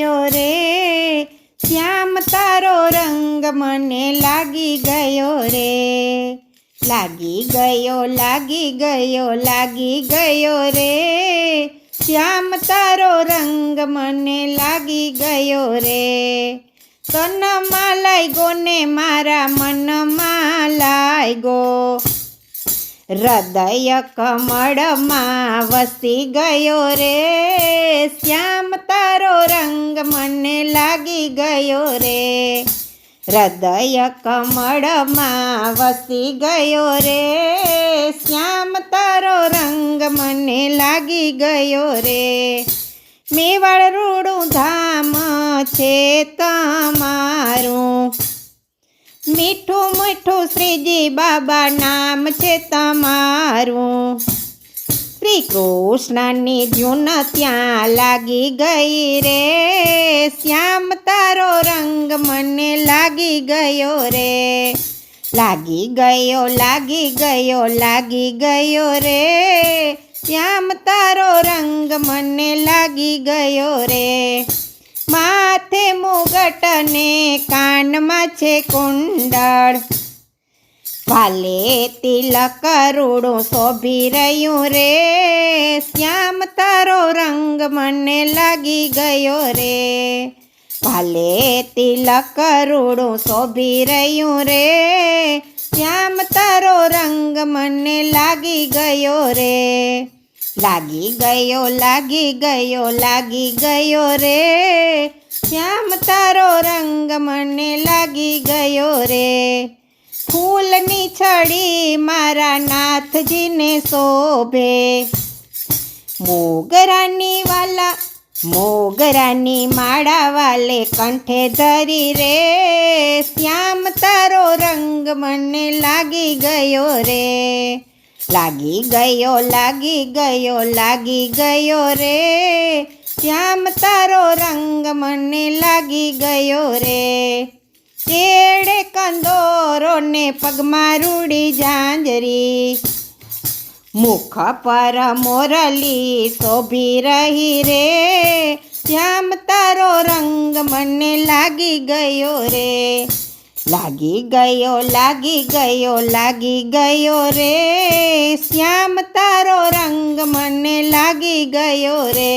ગયો રે, શ્યામ તારો રંગ મને લાગી ગયો રે, લાગી ગયો લાગી ગયો લાગી ગયો રે, શ્યામ તારો રંગ મને લાગી ગયો રે, તનમાં લાગ્યો ને મારા મનમાં લાગ્યો, હૃદય કમળમાં વસી ગયો રે, શ્યામ તારો રંગ મને લાગી ગયો રે, હૃદય કમળમાં વસી ગયો રે, શ્યામ તારો રંગ મને લાગી ગયો રે, મેવાડ રૂડું ધામ છે તમારું, મીઠું મીઠું શ્રીજી બાબા નામ છે તમારું, શ્રી કૃષ્ણની ધૂન ત્યાં લાગી ગઈ રે, શ્યામ તારો રંગ મને લાગી ગયો રે, લાગી ગયો લાગી ગયો લાગી ગયો રે, શ્યામ તારો રંગ મને લાગી ગયો રે, માથે મુગટ ને કાનમાં છે કુંડળ, ભાલે તિલક રૂડું શોભી રહ્યું રે, શ્યામ તારો રંગ મને લાગી ગયો રે, ભાલે તિલક રૂડું શોભી રહ્યું રે, શ્યામ તારો રંગ મને લાગી ગયો રે, લાગી ગયો લાગી ગયો લાગી ગયો રે, શ્યામ તારો રંગ મને લાગી ગયો રે, ફૂલની છડી મારા નાથજીને શોભે, મોગરાની વાલા મોગરાની માળા વાલે કંઠે ધરી રે, શ્યામ તારો રંગ મને લાગી ગયો રે, લાગી ગયો લાગી ગયો લાગી ગયો રે, શ્યામ તારો રંગ મને લાગી ગયો રે, કેળે કંદોરો ને પગમાં રૂડી ઝાંઝરી, મુખ પર મોરલી શોભી રહી રે, શ્યામ તારો રંગ મને લાગી ગયો રે, લાગી ગયો લાગી ગયો લાગી ગયો રે, શ્યામ તારો રંગ મને લાગી ગયો રે,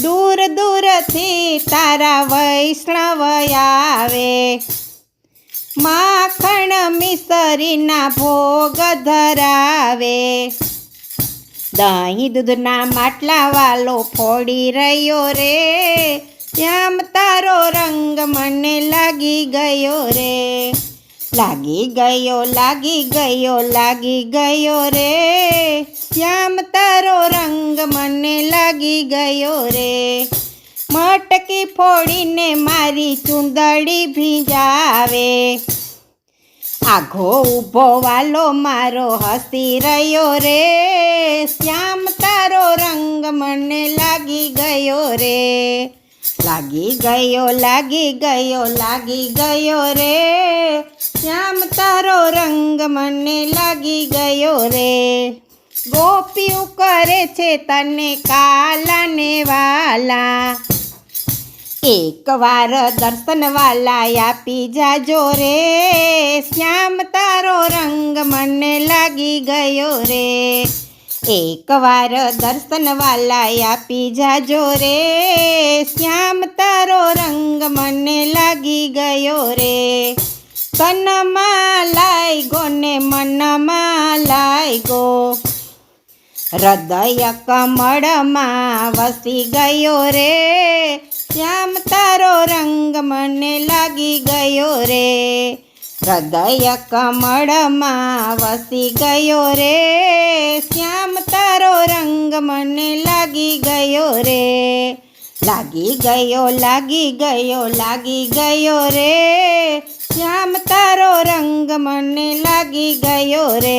દૂર દૂરથી તારા વૈષ્ણવ આવે, માખણ મિસરીના ભોગ ધરાવે, દહીં દૂધના માટલા વાલો ફોડી રહ્યો રે, શ્યામ તારો રંગ મને લાગી ગયો રે, લાગી ગયો લાગી ગયો લાગી ગયો રે, શ્યામ તારો રંગ મને લાગી ગયો રે, મટકી ફોડીને મારી ચૂંદડી ભીંજાવે, આઘો ઊભો વાલો મારો હસી રહ્યો રે, શ્યામ તારો રંગ મને લાગી ગયો રે, લાગી ગયો લાગી ગયો લાગી ગયો રે, શ્યામ તારો રંગ મને લાગી ગયો રે, ગોપીઓ કરે છે તને કાલા ને વાલા, એકવાર દર્શન વાલા આપી જાજો રે, શ્યામ તારો રંગ મને લાગી ગયો રે, એકવાર દર્શન વાલા આપી જાજો રે, શ્યામ તારો રંગ મને લાગી ગયો રે, તનમાં લાગ્યો ને મનમાં લાગ્યો, હૃદય કમળમાં વસી ગયો રે, શ્યામ તારો રંગ મને લાગી ગયો રે, હૃદય કમળમાં વસી ગયો રે, શ્યામ તારો રંગ મને લાગી ગયો રે, લાગી ગયો લાગી ગયો લાગી ગયો રે, શ્યામ તારો રંગ મને લાગી ગયો રે.